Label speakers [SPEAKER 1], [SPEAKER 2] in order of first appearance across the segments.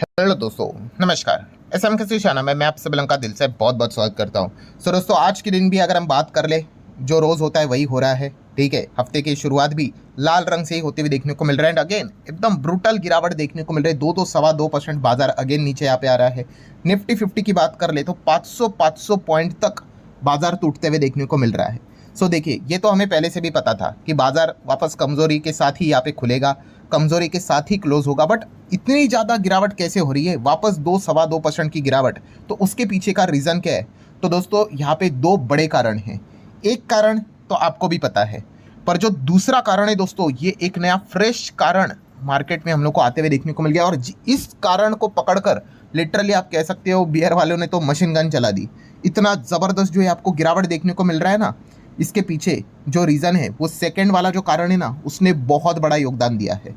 [SPEAKER 1] Hello दोस्तों, नमस्कार। SM के शाना में मैं आप सभी लोगों का दिल से बहुत बहुत स्वागत करता हूं। सो दोस्तों, आज के दिन भी अगर हम बात कर ले, जो रोज़ होता है वही हो रहा है। ठीक है, हफ्ते की शुरुआत भी लाल रंग से ही होते हुए देखने को मिल रहा है। एंड अगेन एकदम ब्रूटल गिरावट देखने को मिल रही है। 2 to 2.25% बाजार अगेन नीचे यहाँ पे आ रहा है। निफ्टी 50 की बात कर ले तो 500 पॉइंट तक बाजार टूटते हुए देखने को मिल रहा है। सो देखिए, ये तो हमें पहले से भी पता था कि बाजार वापस कमजोरी के साथ ही यहाँ पे खुलेगा, कमजोरी के साथ ही क्लोज होगा। बट इतनी ज़्यादा गिरावट कैसे हो रही है, वापस 2 सवा 2% की गिरावट, तो उसके पीछे का रीज़न क्या है? तो दोस्तों, यहाँ पे दो बड़े कारण हैं। एक कारण तो आपको भी पता है, पर जो दूसरा कारण है दोस्तों, ये एक नया फ्रेश कारण मार्केट में हम लोग को आते हुए देखने को मिल गया। और इस कारण को पकड़कर लिटरली आप कह सकते हो बियर वालों ने तो मशीन गन चला दी। इतना ज़बरदस्त जो है आपको गिरावट देखने को मिल रहा है ना, इसके पीछे जो रीज़न है वो सेकंड वाला जो कारण है ना, उसने बहुत बड़ा योगदान दिया है।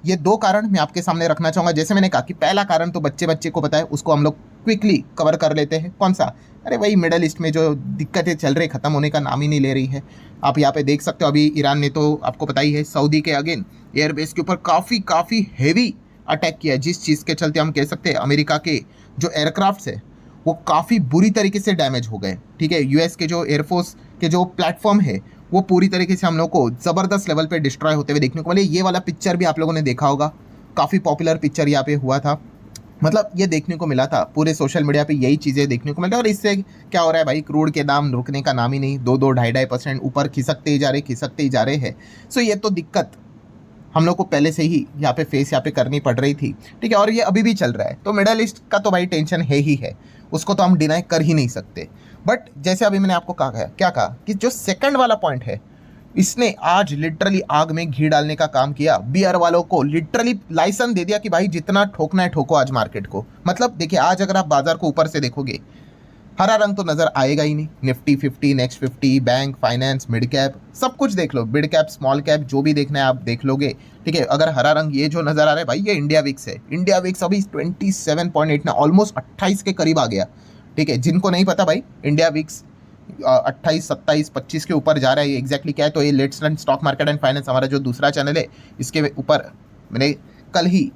[SPEAKER 1] ये दो कारण मैं आपके सामने रखना चाहूँगा। जैसे मैंने कहा कि पहला कारण तो बच्चे बच्चे को पता है, उसको हम लोग क्विकली कवर कर लेते हैं। कौन सा? अरे वही मिडल ईस्ट में जो दिक्कतें चल रही, ख़त्म होने का नाम ही नहीं ले रही है। आप यहाँ पे देख सकते हो, अभी ईरान ने तो आपको पता ही है सऊदी के अगेन एयरबेस के ऊपर काफ़ी हैवी अटैक किया है, जिस चीज़ के चलते हम कह सकते हैं अमेरिका के जो एयरक्राफ्ट है वो काफ़ी बुरी तरीके से डैमेज हो गए। ठीक है, यूएस के जो एयरफोर्स के जो प्लेटफॉर्म है वो पूरी तरीके से हम लोग को ज़बरदस्त लेवल पे डिस्ट्रॉय होते हुए देखने को मिले। ये वाला पिक्चर भी आप लोगों ने देखा होगा, काफ़ी पॉपुलर पिक्चर यहाँ पे हुआ था। मतलब ये देखने को मिला था, पूरे सोशल मीडिया पे यही चीज़ें देखने को मिला। और इससे क्या हो रहा है भाई, क्रूड के दाम रुकने का नाम ही नहीं, 2-2 ढाई ऊपर खिसकते ही जा रहे हैं। ये तो दिक्कत हम लोग को पहले से ही यहाँ पे फेस यहाँ पे करनी पड़ रही थी। ठीक है, और ये अभी भी चल रहा है। तो मिडल ईस्ट का तो भाई टेंशन है ही है, उसको तो हम डिनाई कर ही नहीं सकते। बट जैसे अभी मैंने आपको कहा है, क्या कहा कि जो सेकंड वाला पॉइंट है, इसने आज लिटरली आग में घी डालने का काम किया। बियर वालों को लिटरली लाइसेंस दे दिया कि भाई जितना ठोकना है ठोको आज मार्केट को। मतलब देखिए, आज अगर आप बाजार को ऊपर से देखोगे, हरा रंग तो नज़र आएगा ही नहीं। Nifty 50, next 50, bank, finance, mid cap, सब कुछ देख लो। मिड कैप, स्मॉल कैप, जो भी देखना है आप देख लोगे। ठीक है, अगर हरा रंग ये जो नज़र आ रहा है भाई, ये इंडिया विक्स है। इंडिया विक्स अभी 27.8 ना, ऑलमोस्ट 28 के करीब आ गया। ठीक है, जिनको नहीं पता भाई, इंडिया विक्स 28, 27, 25 के ऊपर जा रहा है। ये एग्जैक्टली क्या है, तो ये let's learn stock market and finance हमारा जो दूसरा चैनल है, इसके ऊपर मैंने कल ही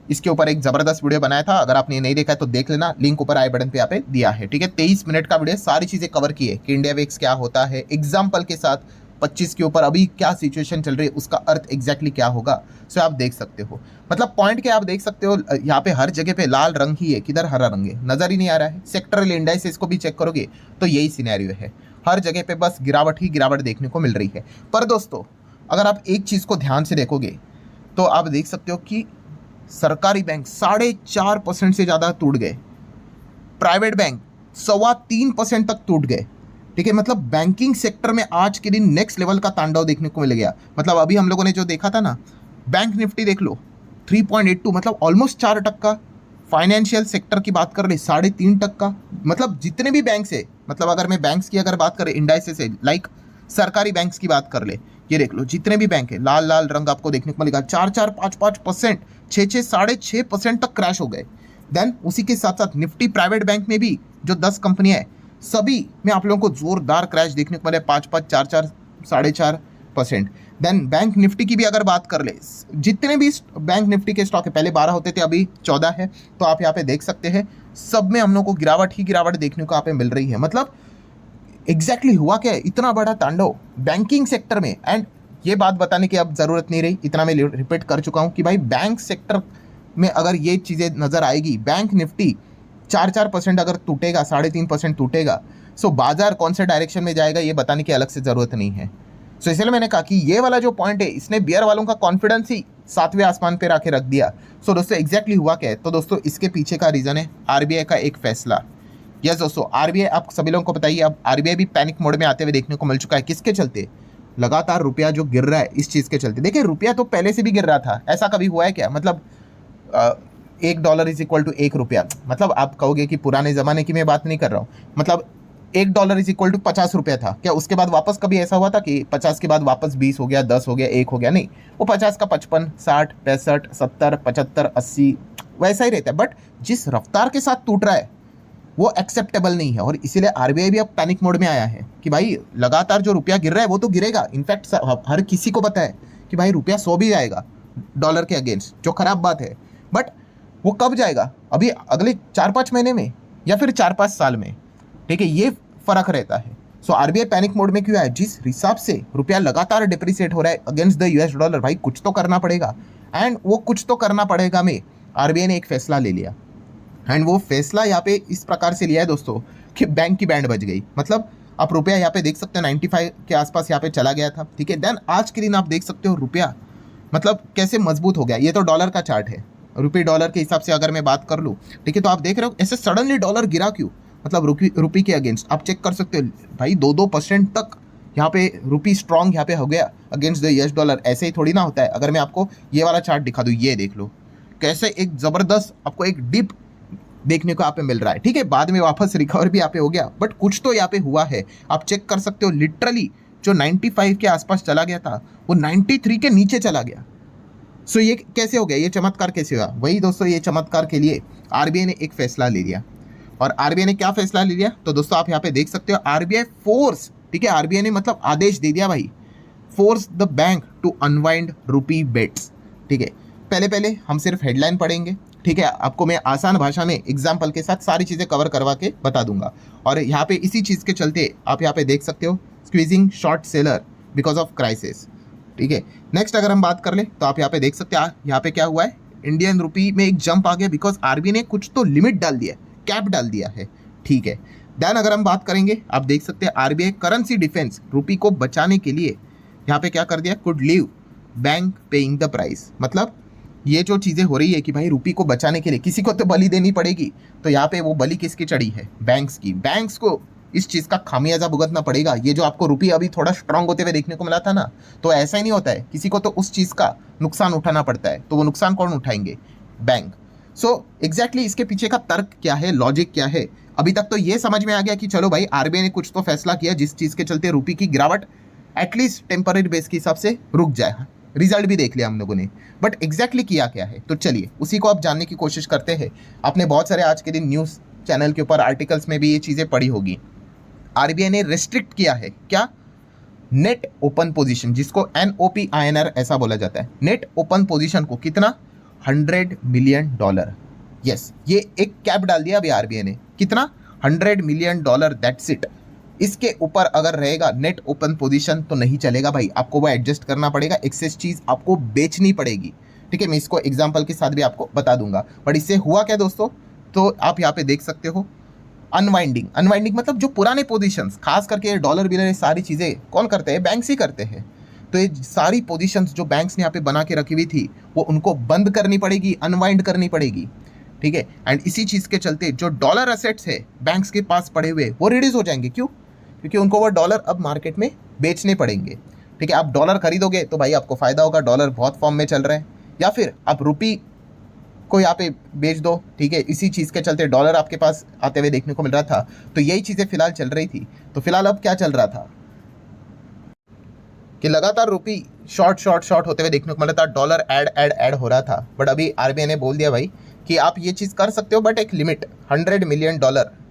[SPEAKER 1] इसके ऊपर एक ज़बरदस्त वीडियो बनाया था। अगर आपने नहीं देखा है तो देख लेना, लिंक ऊपर आई बटन पे यहाँ पे दिया है। ठीक है, 23 मिनट का वीडियो, सारी चीज़ें कवर की है कि इंडिया वेक्स क्या होता है, एग्जाम्पल के साथ 25 के ऊपर अभी क्या सिचुएशन चल रही है, उसका अर्थ एग्जैक्टली क्या होगा। आप देख सकते हो, मतलब पॉइंट क्या आप देख सकते हो, यहाँ पे हर जगह पे लाल रंग ही है, किधर हरा रंग है नज़र ही नहीं आ रहा है। सेक्टरल इंडाइसेस को भी चेक करोगे तो यही सिनेरियो है, हर जगह पे बस गिरावट ही गिरावट देखने को मिल रही है। पर दोस्तों, अगर आप एक चीज़ को ध्यान से देखोगे तो आप देख सकते हो कि सरकारी बैंक 4.5% से ज़्यादा टूट गए, प्राइवेट बैंक 3.25% तक टूट गए। ठीक है, मतलब बैंकिंग सेक्टर में आज के दिन नेक्स्ट लेवल का तांडव देखने को मिल गया। मतलब अभी हम लोगों ने जो देखा था ना, बैंक निफ्टी देख लो 3.82, मतलब ऑलमोस्ट 4% का। फाइनेंशियल सेक्टर की बात कर ले 3.5%। मतलब जितने भी बैंक्स है, मतलब अगर मैं बैंक्स की अगर बात करें इंडाइसेस से, लाइक सरकारी बैंक्स की बात कर ले, ये देख लो जितने भी बैंक है, लाल लाल रंग आपको देखने को मिलेगा। 4-4, 5-5%, 6-6, 6.5% तक क्रैश हो गए। देन उसी के साथ साथ निफ्टी प्राइवेट बैंक में भी जो 10 कंपनियां हैं, सभी में आप लोगों को जोरदार क्रैश देखने को मिले, 5-5, 4-4, 4.5%। देन बैंक निफ्टी की भी अगर बात कर ले, जितने भी बैंक निफ्टी के स्टॉक है, पहले 12 होते थे, अभी 14 है। तो आप यहाँ पे देख सकते हैं, सब में हम लोग को गिरावट ही गिरावट देखने को यहाँ पे मिल रही है। मतलब एग्जैक्टली हुआ क्या है, इतना बड़ा तांडव बैंकिंग सेक्टर में। एंड ये बात बताने की अब ज़रूरत नहीं रही, इतना मैं रिपीट कर चुका हूँ कि भाई बैंक सेक्टर में अगर ये चीज़ें नज़र आएगी, बैंक निफ्टी 4% अगर टूटेगा, 3.5% टूटेगा, बाजार कौन से डायरेक्शन में जाएगा ये बताने की अलग से ज़रूरत नहीं है। इसलिए मैंने कहा कि ये वाला जो पॉइंट है, इसने बियर वालों का कॉन्फिडेंस ही 7वें आसमान पर आके रख दिया। दोस्तों, एग्जैक्टली हुआ क्या है, तो दोस्तों इसके पीछे का रीज़न है आरबीआई का एक फैसला। यस दोस्तों, आरबीआई, आप सभी लोगों को बताइए, अब आरबीआई भी पैनिक मोड में आते हुए देखने को मिल चुका है। किसके चलते? लगातार रुपया जो गिर रहा है, इस चीज़ के चलते। देखिए, रुपया तो पहले से भी गिर रहा था, ऐसा कभी हुआ है क्या? मतलब $1 इज इक्वल टू ₹1। मतलब आप कहोगे कि पुराने ज़माने की मैं बात नहीं कर रहा हूँ, मतलब $1 इज इक्वल टू ₹50 था क्या? उसके बाद वापस कभी ऐसा हुआ था कि 50 के बाद वापस 20 हो गया, 10 हो गया, 1 हो गया? नहीं, वो 50 का 55, 60, 65, 70, 75, 80 वैसा ही रहता है। बट जिस रफ्तार के साथ टूट रहा है वो एक्सेप्टेबल नहीं है। और इसीलिए आरबीआई भी अब पैनिक मोड में आया है कि भाई लगातार जो रुपया गिर रहा है वो तो गिरेगा। इनफैक्ट हर किसी को पता है कि भाई रुपया 100 भी जाएगा डॉलर के अगेंस्ट, जो खराब बात है। बट वो कब जाएगा, अभी अगले 4-5 महीने में या फिर 4-5 साल में, ठीक है, ये फर्क रहता है। सो आरबीआई पैनिक मोड में क्यों है, जिस हिसाब से रुपया लगातार डिप्रिसिएट हो रहा है अगेंस्ट द यूएस डॉलर, भाई कुछ तो करना पड़ेगा। एंड वो कुछ तो करना पड़ेगा में आरबीआई ने एक फैसला ले लिया, एंड वो फैसला यहाँ पे इस प्रकार से लिया है दोस्तों कि बैंक की बैंड बज गई। मतलब आप रुपया यहाँ पे देख सकते हैं 95 के आसपास यहाँ पे चला गया था, ठीक है। देन आज के दिन आप देख सकते हो रुपया मतलब कैसे मजबूत हो गया। ये तो डॉलर का चार्ट है, रुपये डॉलर के हिसाब से अगर मैं बात कर लूँ, ठीक है, तो आप देख रहे हो ऐसे सडनली डॉलर गिरा क्यों, मतलब रुपये के अगेंस्ट आप चेक कर सकते हो भाई 2% तक यहाँ पे रुपी स्ट्रांग यहाँ पे हो गया अगेंस्ट द यूएस डॉलर। ऐसे ही थोड़ी ना होता है। अगर मैं आपको ये वाला चार्ट दिखा दूँ, ये देख लो कैसे एक ज़बरदस्त आपको एक डिप देखने को यहाँ पे मिल रहा है, ठीक है। बाद में वापस रिकवर भी यहाँ पे हो गया, बट कुछ तो यहाँ पे हुआ है। आप चेक कर सकते हो लिटरली जो 95 के आसपास चला गया था वो 93 के नीचे चला गया। सो ये कैसे हो गया, ये चमत्कार कैसे हुआ? वही दोस्तों, ये चमत्कार के लिए आरबीआई ने एक फैसला ले लिया। और आरबीआई ने क्या फैसला ले लिया, तो दोस्तों आप यहाँ पे देख सकते हो आरबीआई फोर्स, ठीक है, आरबीआई ने मतलब आदेश दे दिया भाई, force the bank to unwind rupee bets, ठीक है। पहले हम सिर्फ हेडलाइन पढ़ेंगे, ठीक है, आपको मैं आसान भाषा में एग्जाम्पल के साथ सारी चीज़ें कवर करवा के बता दूंगा। और यहाँ पे इसी चीज़ के चलते आप यहाँ पे देख सकते हो squeezing short seller because of crisis, ठीक है। नेक्स्ट अगर हम बात कर ले तो आप यहाँ पे देख सकते हैं यहाँ पे क्या हुआ है, इंडियन रुपी में एक जंप आ गया बिकॉज आरबीआई ने कुछ तो लिमिट डाल दिया है, कैप डाल दिया है, ठीक है। देन अगर हम बात करेंगे, आप देख सकते हैं आरबीआई करेंसी डिफेंस रुपी को बचाने के लिए यहाँ पे क्या कर दिया, could leave bank paying the price. मतलब ये जो चीज़ें हो रही है कि भाई रुपी को बचाने के लिए किसी को तो बलि देनी पड़ेगी, तो यहाँ पे वो बलि किसकी चढ़ी है, बैंक्स की। बैंक्स को इस चीज़ का खामियाजा भुगतना पड़ेगा। ये जो आपको रुपी अभी थोड़ा स्ट्रांग होते हुए देखने को मिला था ना, तो ऐसा ही नहीं होता है, किसी को तो उस चीज़ का नुकसान उठाना पड़ता है। तो वो नुकसान कौन उठाएंगे, बैंक। सो एग्जैक्टली इसके पीछे का तर्क क्या है, लॉजिक क्या है, अभी तक तो ये समझ में आ गया कि चलो भाई आरबीआई ने कुछ तो फैसला किया जिस चीज़ के चलते रुपी की गिरावट एटलीस्ट टेम्पररी बेस के हिसाब से रुक जाए। रिजल्ट भी देख लिया हम लोगों ने, बट एग्जैक्टली किया क्या है, तो चलिए उसी को आप जानने की कोशिश करते हैं। आपने बहुत सारे आज के दिन न्यूज़ चैनल के ऊपर आर्टिकल्स में भी ये चीज़ें पढ़ी होगी। आरबीआई ने रिस्ट्रिक्ट किया है क्या, नेट ओपन पोजीशन, जिसको NOPINR ऐसा बोला जाता है, नेट ओपन पोजीशन को कितना, $100 मिलियन। यस, ये एक कैप डाल दिया अभी आरबीआई ने, कितना, $100 मिलियन, दैट्स इट। इसके ऊपर अगर रहेगा नेट ओपन पोजीशन तो नहीं चलेगा भाई, आपको वो एडजस्ट करना पड़ेगा, एक्सेस चीज़ आपको बेचनी पड़ेगी, ठीक है। मैं इसको एग्जांपल के साथ भी आपको बता दूंगा। बट इससे हुआ क्या दोस्तों, तो आप यहाँ पे देख सकते हो अनवाइंडिंग मतलब जो पुराने पोजीशंस, खास करके डॉलर बिलर, सारी चीज़ें कौन करते हैं, बैंक्स ही करते हैं। तो ये सारी पोजीशंस जो बैंक्स ने यहाँ पे बना के रखी हुई थी वो उनको बंद करनी पड़ेगी, अनवाइंड करनी पड़ेगी, ठीक है। एंड इसी चीज़ के चलते जो डॉलर एसेट्स है बैंक्स के पास पड़े हुए वो रिड्यूस हो जाएंगे। क्यों, क्योंकि उनको वो डॉलर अब मार्केट में बेचने पड़ेंगे, ठीक है। आप डॉलर खरीदोगे तो भाई आपको फ़ायदा होगा, डॉलर बहुत फॉर्म में चल रहा है, या फिर आप रुपी को यहाँ पे बेच दो, ठीक है। इसी चीज़ के चलते डॉलर आपके पास आते हुए देखने को मिल रहा था, तो यही चीज़ें फिलहाल चल रही थी। तो फिलहाल अब क्या चल रहा था कि लगातार रुपी शॉर्ट होते हुए देखने को मिल रहा था, डॉलर ऐड हो रहा था। बट अभी आरबीआई ने बोल दिया भाई कि आप ये चीज़ कर सकते हो, बट एक लिमिट, $100 मिलियन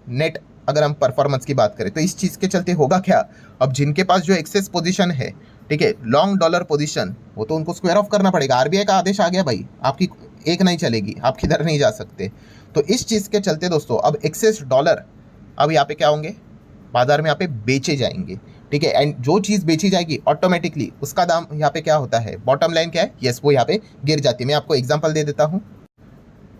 [SPEAKER 1] नेट। अगर हम परफॉर्मेंस की बात करें तो इस चीज़ के चलते होगा क्या, अब जिनके पास जो एक्सेस पोजीशन है, ठीक है, लॉन्ग डॉलर पोजीशन, वो तो उनको स्क्वायर ऑफ करना पड़ेगा। आरबीआई का आदेश आ गया भाई, आपकी एक नहीं चलेगी, आप किधर नहीं जा सकते। तो इस चीज़ के चलते दोस्तों अब एक्सेस डॉलर अब यहाँ पे क्या होंगे, बाजार में यहाँ पे बेचे जाएंगे, ठीक है। एंड जो चीज़ बेची जाएगी ऑटोमेटिकली उसका दाम यहाँ पे क्या होता है, बॉटम लाइन क्या है, यस, वो यहाँ पे गिर जाती है। मैं आपको एग्जाम्पल दे देता हूँ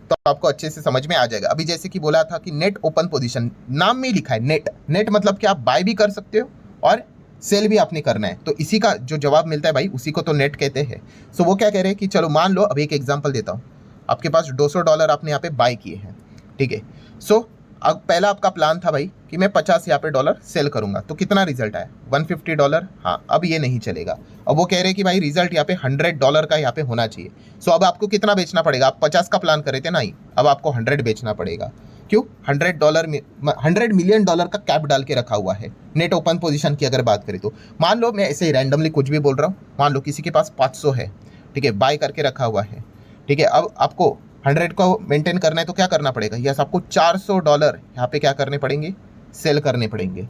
[SPEAKER 1] तो आपको अच्छे से समझ में आ जाएगा। अभी जैसे कि बोला था कि नेट ओपन पोजीशन, नाम में ही लिखा है नेट मतलब कि आप बाय भी कर सकते हो और सेल भी आपने करना है, तो इसी का जो जवाब मिलता है भाई उसी को तो नेट कहते हैं। सो वो क्या कह रहे हैं कि चलो मान लो, अब एक एग्जांपल देता हूँ, आपके पास $200 आपने यहाँ पे बाय किए हैं, ठीक है। सो अब पहला आपका प्लान था भाई कि मैं 50 यहाँ पे डॉलर सेल करूंगा, तो कितना रिजल्ट आया, $150। हाँ, अब ये नहीं चलेगा। अब वो कह रहे हैं कि भाई रिजल्ट यहाँ पे $100 का यहाँ पे होना चाहिए। सो अब आपको कितना बेचना पड़ेगा, आप 50 का प्लान कर रहे थे ना, अब आपको 100 बेचना पड़ेगा। क्यों, $100 मिलियन का कैप डाल के रखा हुआ है नेट ओपन पोजीशन की अगर बात करें तो। मान लो मैं ऐसे ही रैंडमली कुछ भी बोल रहा हूँ, मान लो किसी के पास 500 है, ठीक है, बाय करके रखा हुआ है, ठीक है। अब आपको 100 को मेंटेन करना है तो क्या करना पड़ेगा, यस, आपको $400 यहाँ पे क्या करने पड़ेंगे, सेल करने पड़ेंगे।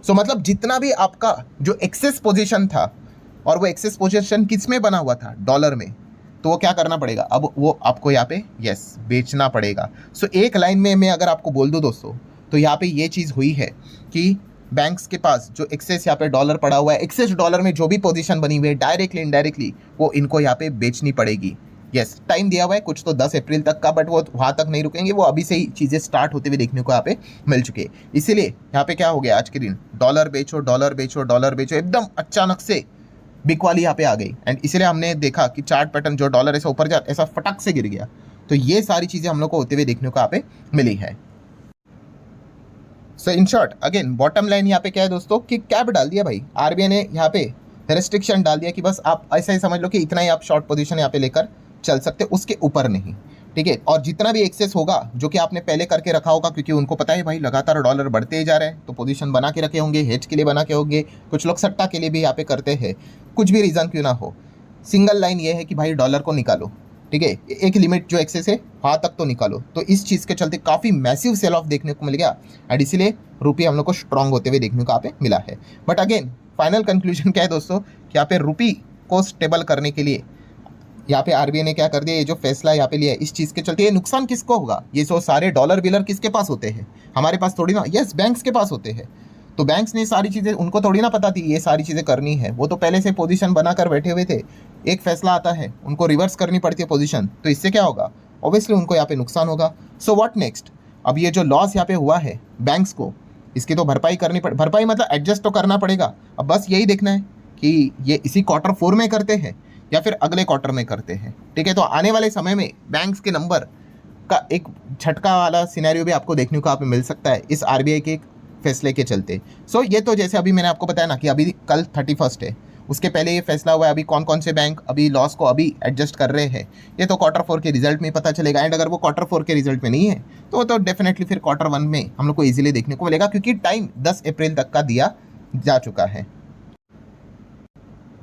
[SPEAKER 1] सो मतलब जितना भी आपका जो एक्सेस पोजीशन था, और वो एक्सेस पोजीशन किस में बना हुआ था, डॉलर में, तो वो क्या करना पड़ेगा, अब वो आपको यहाँ पे यस बेचना पड़ेगा। सो एक लाइन में मैं अगर आपको बोल दूँ दोस्तों, तो यहाँ पे ये चीज़ हुई है कि बैंक्स के पास जो एक्सेस यहाँ पे डॉलर पड़ा हुआ है, एक्सेस डॉलर में जो भी पोजीशन बनी हुई है डायरेक्टली इनडायरेक्टली वो इनको यहाँ पे बेचनी पड़ेगी। यस टाइम दिया हुआ है कुछ तो 10 अप्रैल तक का, बट वो वहाँ तक नहीं रुकेंगे, वो अभी से ही चीज़ें स्टार्ट होते हुए देखने को यहाँ पे मिल चुके हैं। इसीलिए यहाँ पे क्या हो गया आज के दिन, डॉलर बेचो डॉलर बेचो डॉलर बेचो, एकदम अचानक से बिकवाली यहाँ पे आ गई। एंड इसलिए हमने देखा कि चार्ट पैटर्न जो डॉलर ऐसा ऊपर जा ऐसा फटक से गिर गया। तो ये सारी चीज़ें हम लोग को होते हुए देखने को यहाँ पे मिली है। So in short again bottom line यहाँ पे क्या है दोस्तों कि कैप डाल दिया भाई आरबीआई ने, यहाँ पे रेस्ट्रिक्शन डाल दिया कि बस आप ऐसा ही समझ लो कि इतना ही आप शॉर्ट पोजीशन यहाँ पे लेकर चल सकते, उसके ऊपर नहीं, ठीक है। और जितना भी एक्सेस होगा जो कि आपने पहले करके रखा होगा, क्योंकि उनको पता है भाई लगातार डॉलर बढ़ते ही जा रहे हैं, तो पोजीशन बना के रखे होंगे, हेज के लिए बना के होंगे, कुछ लोग सट्टा के लिए भी यहाँ पे करते हैं, कुछ भी रीज़न क्यों ना हो, सिंगल लाइन ये है कि भाई डॉलर को निकालो, ठीक है, एक लिमिट जो एक्सेस है वहाँ तक तो निकालो। तो इस चीज़ के चलते काफ़ी मैसिव सेल ऑफ देखने को मिल गया एंड इसीलिए रुपये हम लोग को स्ट्रांग होते हुए देखने को यहाँ पे मिला है। बट अगेन फाइनल कंक्लूजन क्या है दोस्तों कि यहाँ पे रुपये को स्टेबल करने के लिए यहाँ पे आरबीआई ने क्या कर दिया, ये जो फैसला यहाँ पे लिया है इस चीज़ के चलते ये नुकसान किसको होगा, ये सो सारे डॉलर बिलर किसके पास होते हैं, हमारे पास थोड़ी ना, यस बैंक्स के पास होते हैं। तो बैंक्स ने सारी चीज़ें, उनको थोड़ी ना पता थी ये सारी चीज़ें करनी है, वो तो पहले से पोजीशन बनाकर बैठे हुए थे, एक फैसला आता है उनको रिवर्स करनी पड़ती है पोजीशन, तो इससे क्या होगा, ऑब्वियसली उनको यहाँ पे नुकसान होगा। सो व्हाट नेक्स्ट, अब ये जो लॉस यहाँ पे हुआ है बैंक्स को, इसकी तो भरपाई करनी पड़े, भरपाई मतलब एडजस्ट तो करना पड़ेगा। अब बस यही देखना है कि ये इसी Q4 में करते हैं या फिर अगले क्वार्टर में करते हैं, ठीक है। तो आने वाले समय में बैंक्स के नंबर का एक झटका वाला सिनेरियो भी आपको देखने को यहाँ पे मिल सकता है इस आरबीआई के फैसले के चलते। सो ये तो जैसे अभी मैंने आपको बताया ना कि अभी कल 31 है, उसके पहले ये फैसला हुआ है, अभी कौन कौन से बैंक अभी लॉस को अभी एडजस्ट कर रहे हैं ये तो Q4 के रिजल्ट में पता चलेगा। एंड अगर वो Q4 के रिजल्ट में नहीं है तो डेफिनेटली फिर Q1 में हम लोग को ईजिली देखने को मिलेगा, क्योंकि टाइम 10 अप्रैल तक का दिया जा चुका है।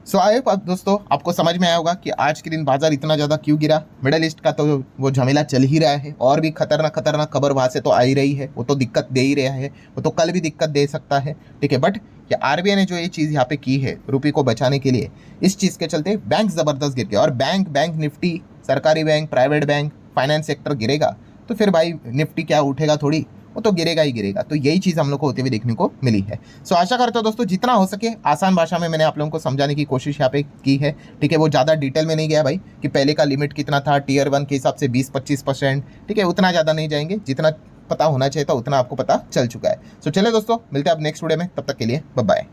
[SPEAKER 1] सो आई होप दोस्तों आपको समझ में आया होगा कि आज के दिन बाजार इतना ज़्यादा क्यों गिरा। मिडल ईस्ट का तो वो झमेला चल ही रहा है, और भी खतरनाक खबर वहाँ से तो आ ही रही है, वो तो दिक्कत दे ही रहा है, वो तो कल भी दिक्कत दे सकता है, ठीक है। बट ये आरबीआई ने जो ये चीज़ यहाँ पे की है रुपये को बचाने के लिए, इस चीज़ के चलते बैंक ज़बरदस्त गिर गया। और बैंक निफ्टी, सरकारी bank, private bank, finance sector गिरेगा तो फिर भाई निफ्टी क्या उठेगा थोड़ी, वो तो गिरेगा ही गिरेगा। तो यही चीज़ हम लोग को होते हुए देखने को मिली है। सो आशा करता हूँ दोस्तों जितना हो सके आसान भाषा में मैंने आप लोगों को समझाने की कोशिश यहाँ पे की है, ठीक है। वो ज़्यादा डिटेल में नहीं गया भाई कि पहले का लिमिट कितना था, Tier 1 के हिसाब से 20-25%, ठीक है, उतना ज़्यादा नहीं जाएंगे, जितना पता होना चाहिए था उतना आपको पता चल चुका है। सो चलिए दोस्तों मिलते हैं अब नेक्स्ट वीडियो में, तब तक के लिए बाय बाय।